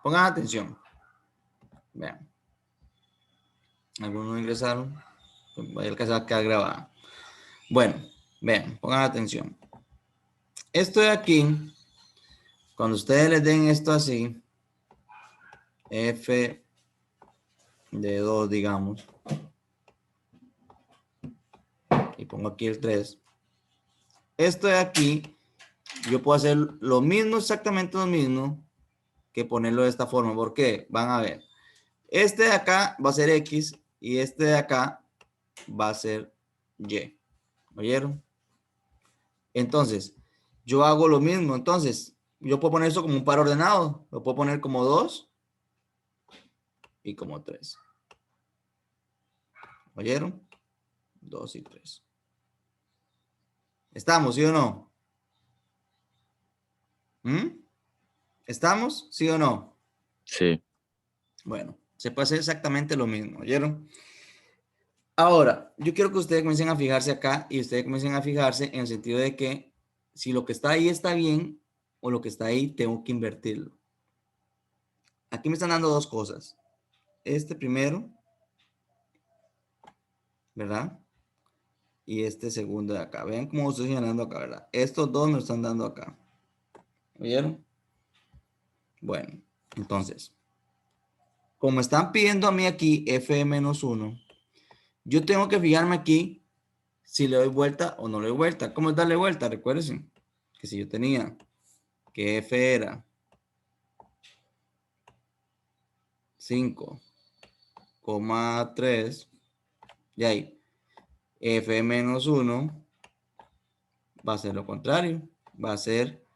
pongan atención. Vean. Algunos no ingresaron. Pues vaya que se va a quedar grabada. Bueno, vean, pongan atención. Esto de aquí, cuando ustedes les den esto así, f de 2, digamos, y pongo aquí el 3. Esto de aquí, yo puedo hacer lo mismo, exactamente lo mismo, que ponerlo de esta forma. ¿Por qué? Van a ver. Este de acá va a ser X y este de acá va a ser Y. ¿Oyeron? Entonces, yo hago lo mismo. Entonces, yo puedo poner eso como un par ordenado. Lo puedo poner como 2 y como 3. ¿Oyeron? 2 y 3. ¿Estamos, sí o no? ¿Mm? ¿Estamos, sí o no? Sí. Bueno, se puede hacer exactamente lo mismo. ¿Oyeron? Ahora, yo quiero que ustedes comiencen a fijarse acá y ustedes comiencen a fijarse en el sentido de que si lo que está ahí está bien o lo que está ahí tengo que invertirlo. Aquí me están dando dos cosas. Este primero, ¿verdad? Y este segundo de acá. Vean cómo estoy señalando acá, ¿verdad? Estos dos me lo están dando acá. ¿Oyeron? Bueno, entonces, como están pidiendo a mí aquí f-1, yo tengo que fijarme aquí si le doy vuelta o no le doy vuelta. ¿Cómo es darle vuelta? Recuérdense que si yo tenía que f era 5,3, y ahí f-1 va a ser lo contrario, va a ser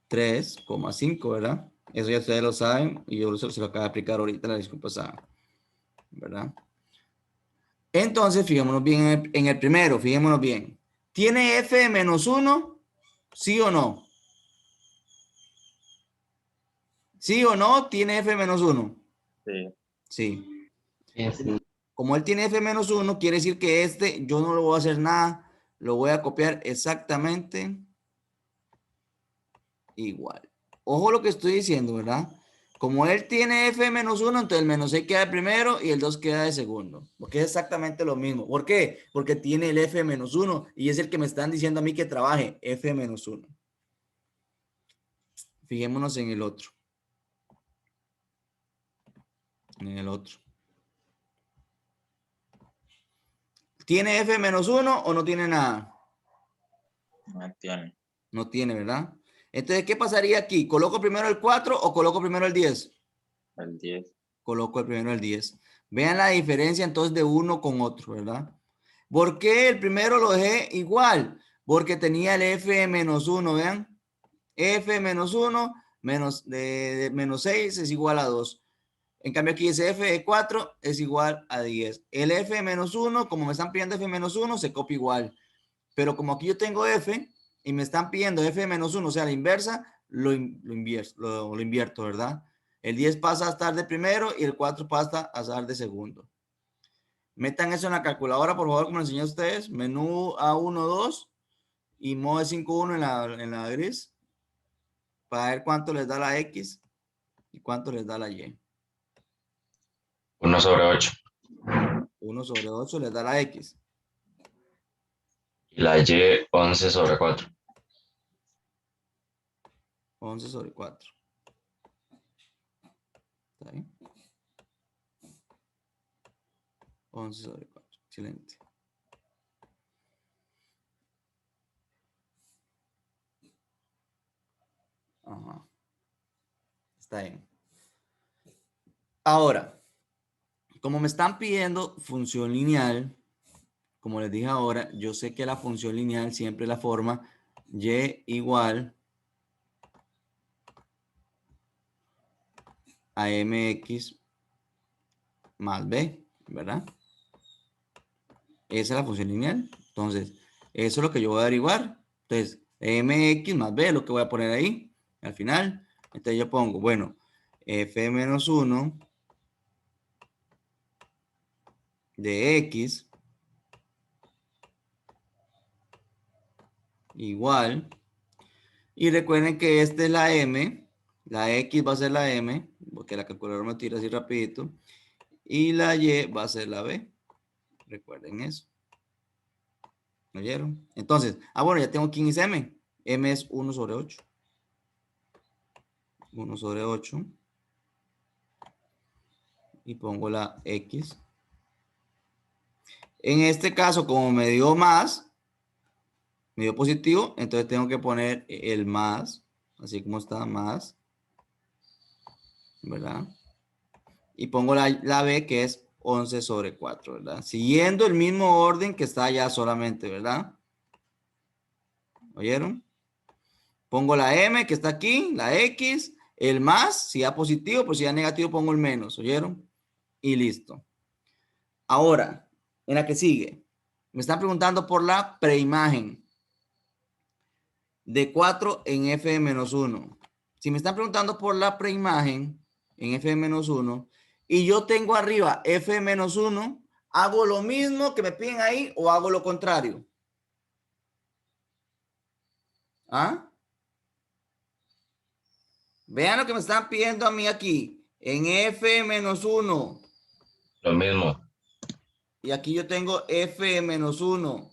3,5, ¿verdad? Eso ya ustedes lo saben y yo se lo acabo de aplicar ahorita la disculpa pasada, ¿verdad? Entonces, fijémonos bien en el primero, fijémonos bien. ¿Tiene f-1? ¿Sí o no? ¿Sí o no tiene f-1? Sí. Sí. Sí. Como él tiene f-1, quiere decir que este yo no lo voy a hacer nada, lo voy a copiar exactamente igual. Ojo lo que estoy diciendo, ¿verdad? Como él tiene f-1, entonces el menos 6 queda de primero y el 2 queda de segundo. Porque es exactamente lo mismo. ¿Por qué? Porque tiene el f-1 y es el que me están diciendo a mí que trabaje f-1. Fijémonos en el otro. En el otro. ¿Tiene f-1 o no tiene nada? No tiene. No tiene, ¿verdad? Entonces, ¿qué pasaría aquí? ¿Coloco primero el 4 o coloco primero el 10? El 10. Coloco el primero el 10. Vean la diferencia entonces de uno con otro, ¿verdad? ¿Por qué el primero lo dejé igual? Porque tenía el f-1, vean. f-1 de menos 6 es igual a 2. En cambio aquí ese f de 4 es igual a 10. El f-1, como me están pidiendo f-1, se copia igual. Pero como aquí yo tengo f y me están pidiendo f-1, o sea, la inversa, lo invierto, ¿verdad? El 10 pasa a estar de primero y el 4 pasa a estar de segundo. Metan eso en la calculadora, por favor, como les enseñé a ustedes. Menú A12 y mode 51 en la gris para ver cuánto les da la X y cuánto les da la Y. 1/8. 1/8 les da la X. Y la Y 11/4. 11/4. ¿Está bien? 11/4. Excelente. Ajá. Está bien. Ahora, como me están pidiendo función lineal, como les dije ahora, yo sé que la función lineal siempre es la forma y igual a mx más b, ¿verdad? Esa es la función lineal. Entonces, eso es lo que yo voy a averiguar. Entonces, mx más b es lo que voy a poner ahí al final. Entonces yo pongo, bueno, f-1 de x igual. Y recuerden que esta es la m La X va a ser la M, porque la calculadora me tira así rapidito. Y la Y va a ser la B. Recuerden eso. ¿Me oyeron? Entonces, bueno, ya tengo quién es M. M es 1 sobre 8. 1 sobre 8. Y pongo la X. En este caso, como me dio más, me dio positivo, entonces tengo que poner el más, así como está, más, ¿verdad? Y pongo la B, que es 11 sobre 4, ¿verdad? Siguiendo el mismo orden que está allá solamente, ¿verdad? ¿Oyeron? Pongo la M, que está aquí, la X, el más, si da positivo, pues si da negativo pongo el menos, ¿oyeron? Y listo. Ahora, en la que sigue, me están preguntando por la preimagen de 4 en f-1. Si me están preguntando por la preimagen en f-1 y yo tengo arriba f-1, ¿hago lo mismo que me piden ahí o hago lo contrario? ¿Ah? Vean lo que me están pidiendo a mí aquí. En f-1. Lo mismo. Y aquí yo tengo f-1.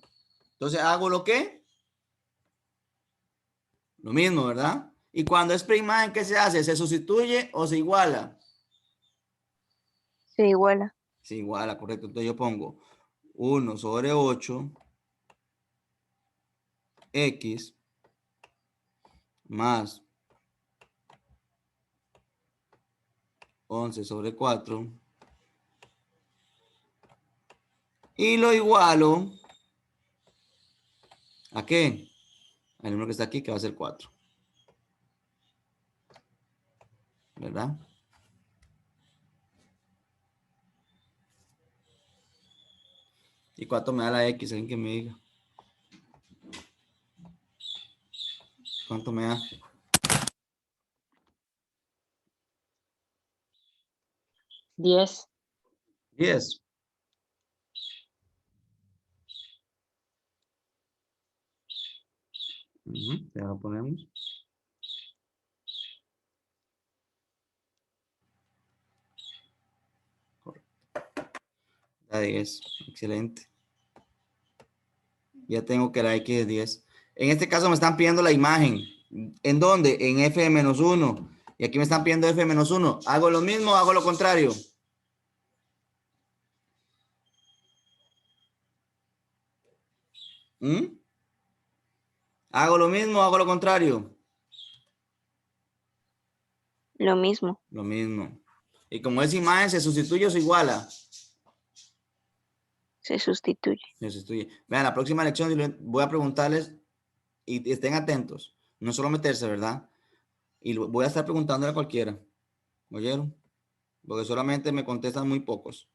Entonces, ¿hago lo qué? Lo mismo, ¿verdad? Y cuando es preimagen, ¿qué se hace? ¿Se sustituye o se iguala? Se iguala. Se iguala, correcto. Entonces yo pongo 1 sobre 8 X más 11 sobre 4 y lo igualo ¿a qué? Al número que está aquí, que va a ser 4. ¿Verdad? ¿Y cuánto me da la X? Alguien que me diga. ¿Cuánto me da? 10. 10. Ya lo ponemos. Correcto. Da 10. Excelente. Ya tengo que la X es 10. En este caso me están pidiendo la imagen. ¿En dónde? En f-1. Y aquí me están pidiendo f-1. ¿Hago lo mismo o hago lo contrario? ¿Mm? ¿Hago lo mismo o hago lo contrario? Lo mismo. Lo mismo. Y como es imagen, ¿se sustituye o se iguala? Se sustituye. Se sustituye. Vean, la próxima lección voy a preguntarles y estén atentos. No solo meterse, ¿verdad? Y voy a estar preguntándole a cualquiera. ¿Oyeron? Porque solamente me contestan muy pocos.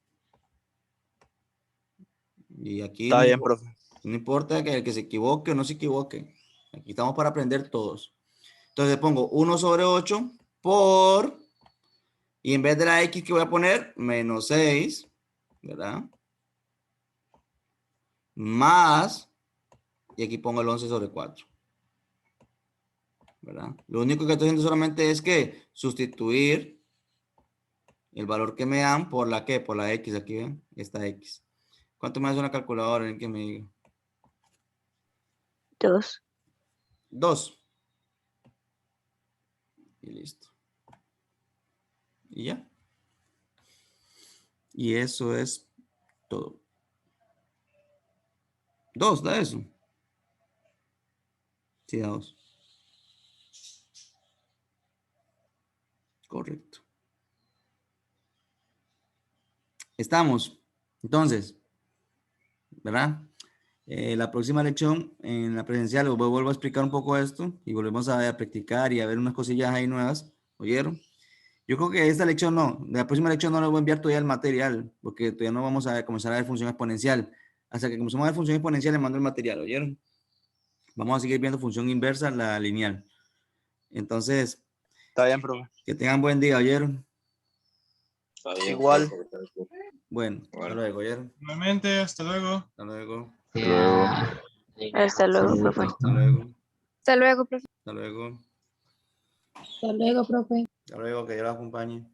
Y aquí Está bien, profe. no importa que el que se equivoque o no se equivoque. Aquí estamos para aprender todos. Entonces pongo 1 sobre 8 por, y en vez de la X que voy a poner, menos 6, ¿verdad? Más, y aquí pongo el 11 sobre 4. ¿Verdad? Lo único que estoy haciendo solamente es que sustituir el valor que me dan por la que, por la X, aquí ven, esta X. ¿Cuánto me hace una calculadora en que me diga? 2. 2. Y listo. Y ya. Y eso es todo. 2, da eso. Sí, da 2. Correcto. Estamos. Entonces, ¿verdad? La próxima lección en la presencial os vuelvo a explicar un poco esto y volvemos a practicar y a ver unas cosillas ahí nuevas. ¿Oyeron? Yo creo que esta lección no, de la próxima lección no les voy a enviar todavía el material, porque todavía no vamos a comenzar a ver función exponencial. Hasta que comencemos a ver función exponencial les mando el material, ¿oyeron? Vamos a seguir viendo función inversa, la lineal. Entonces, Está bien, profe. que tengan buen día, ¿oyeron? Igual. Bueno, hasta luego, ¿oyeron? Nuevamente, hasta luego. Hasta luego. Hasta luego, profe. Hasta luego. Hasta luego, profe. Hasta luego. Hasta luego, profe. Hasta luego, que Dios los acompañe.